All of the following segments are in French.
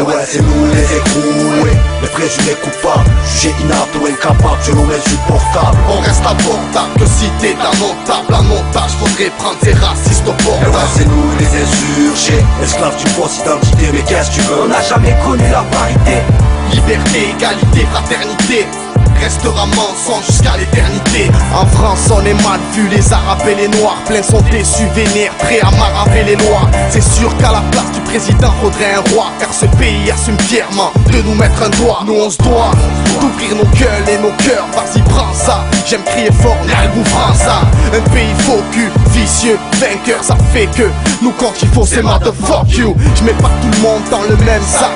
ouais, c'est nous les écrous, les présumés coupables, jugés inaptes ou incapables, selon insupportables. On reste abordable que si t'es d'un notable. Un otage, faudrait prendre tes racistes au port. Ouais, c'est nous les insurgés, esclaves d'une fausse identité. Mais qu'est-ce que tu veux? On n'a jamais connu la parité. Liberté, égalité, fraternité restera mensonge jusqu'à l'éternité. En France on est mal vu, les arabes et les noirs pleins sont déçus, vénères, prêts à maraver les lois. C'est sûr qu'à la place du président faudrait un roi, car ce pays assume fièrement de nous mettre un doigt. Nous on se doit d'ouvrir nos gueules et nos cœurs. Vas-y prends ça, j'aime crier fort, Nalbou França. Un pays faux cul, vicieux, vainqueur, ça fait que nous quand il faut c'est motherfuck you. Je mets pas tout le monde dans le même sac.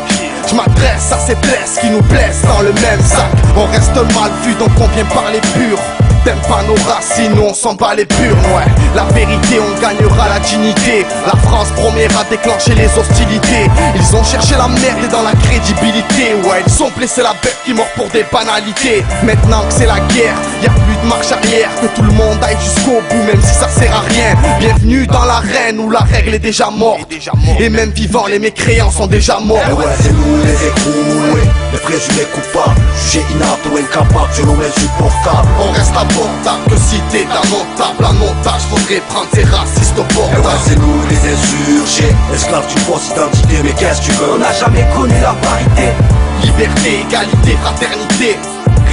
Je m'adresse à ces blesses qui nous blessent dans le même sac. On reste mal vu donc on vient parler pur. T'aimes pas nos racines, nous on s'en bat les purs. Ouais, la vérité on gagnera la dignité. La France première à déclencher les hostilités. Ils ont cherché la merde et dans la crédibilité. Ouais, ils ont blessé la bête qui mord pour des banalités. Maintenant que c'est la guerre, y'a plus de marche arrière. Que tout le monde aille jusqu'au bout même si ça sert à rien. Bienvenue dans l'arène où la règle est déjà morte. Et même vivants les mécréants sont déjà morts. Ouais, c'est nous les écrous, les présumés coupables, jugés inaptes ou incapables, selon insupportables. On reste abordable que si t'es d'un notable. Un otage, faudrait prendre tes racistes au port. Ouais, c'est nous les insurgés, esclaves d'une fausse identité. Mais qu'est-ce que tu veux? On n'a jamais connu la parité. Liberté, égalité, fraternité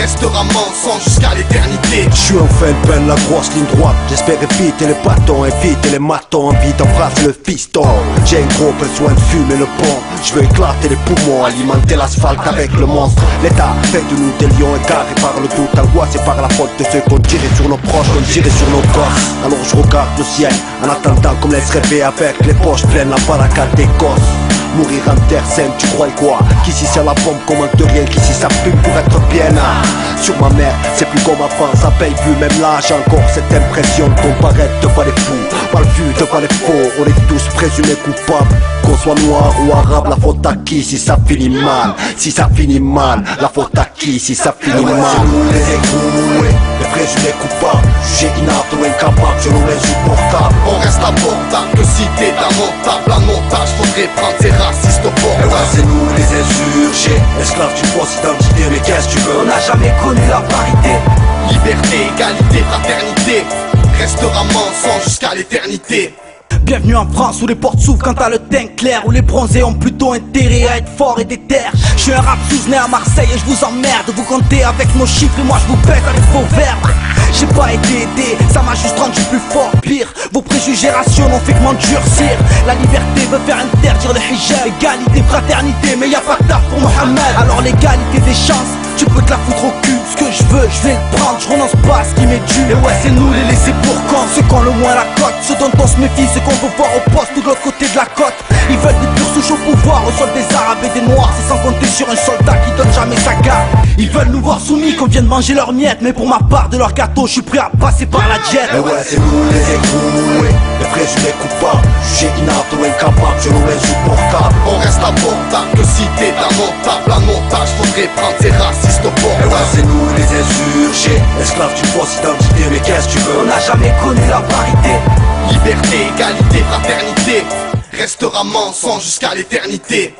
restera mensonge jusqu'à l'éternité. Je suis enfin peine la grosse ligne droite. J'espère éviter les bâtons, éviter les matons. Envie d'embrasser le fiston. J'ai un gros besoin de fumer le pont. Je veux éclater les poumons, alimenter l'asphalte avec le monstre. L'état fait de nous des lions égarés par le doute, angoissés par la faute de ceux qu'on tirait sur nos proches, qu'on tirait sur nos gosses. Alors je regarde le ciel en attendant qu'on me laisse rêver avec les poches pleines la baraka d'Écosse. Mourir en terre sainte, tu crois quoi? Qu'ici c'est la bombe, commente rien, qu'ici ça fume pour être bien. Sur ma mère, c'est plus comme avant, ça paye plus. Même là j'ai encore cette impression de comparaître devant les fous, mal vu devant les faux. On est tous présumés coupables, qu'on soit noir ou arabe. La faute à qui si ça finit mal? Si ça finit mal, la faute à qui si ça finit mal? C'est nous les écrous, les présumés coupables, jugés inaptes ou incapables, selon insupportables. On reste abordable que si t'es d'un notable. Un otage, faudrait prendre tes racistes au port. Ouais, c'est nous les insurgés, esclaves d'une fausse identité. Mais qu'est-ce que tu veux? On n'a jamais connu la parité. Liberté, égalité, fraternité restera mensonge jusqu'à l'éternité. Bienvenue en France où les portes s'ouvrent quand t'as le teint clair, où les bronzés ont plutôt intérêt à être forts et déter. Je suis un rap né à Marseille et je vous emmerde. Vous comptez avec nos chiffres et moi je vous pète avec vos verbes. J'ai pas été aidé, ça m'a juste rendu plus fort. Pire, vos préjugés raciaux n'ont fait que m'endurcir. La liberté veut faire interdire le hijab. Égalité, fraternité, mais y a pas de taf pour Mohamed. Alors l'égalité des chances, tu peux te la foutre au cul. Ce que je veux, je vais le prendre, je renonce pas à ce qui m'est dû. Et ouais, c'est nous les laissés pour quand, ceux qui ont le moins la cote, ceux dont on se méfie, ceux qu'on veut voir au poste ou de l'autre côté de la côte. Ils veulent des purs souches au pouvoir, au sol des arabes et des noirs. C'est sans compter sur un soldat qui donne jamais sa garde. Ils veulent nous voir soumis, qu'on vienne manger leurs miettes. Mais pour ma part de leur gâteau, je suis prêt à passer par la diète. Et ouais, c'est nous les écrous, les présumés coupables, jugés inaptes ou incapables, selon insupportables. On reste abordable que si t'es d'un notable. Un otage, faudrait prendre tes racistes au port. Et ouais, c'est nous les insurgés, esclaves d'une fausse identité. Mais qu'est-ce que tu veux? On n'a jamais connu la parité. Liberté, égalité, fraternité restera mensonge jusqu'à l'éternité.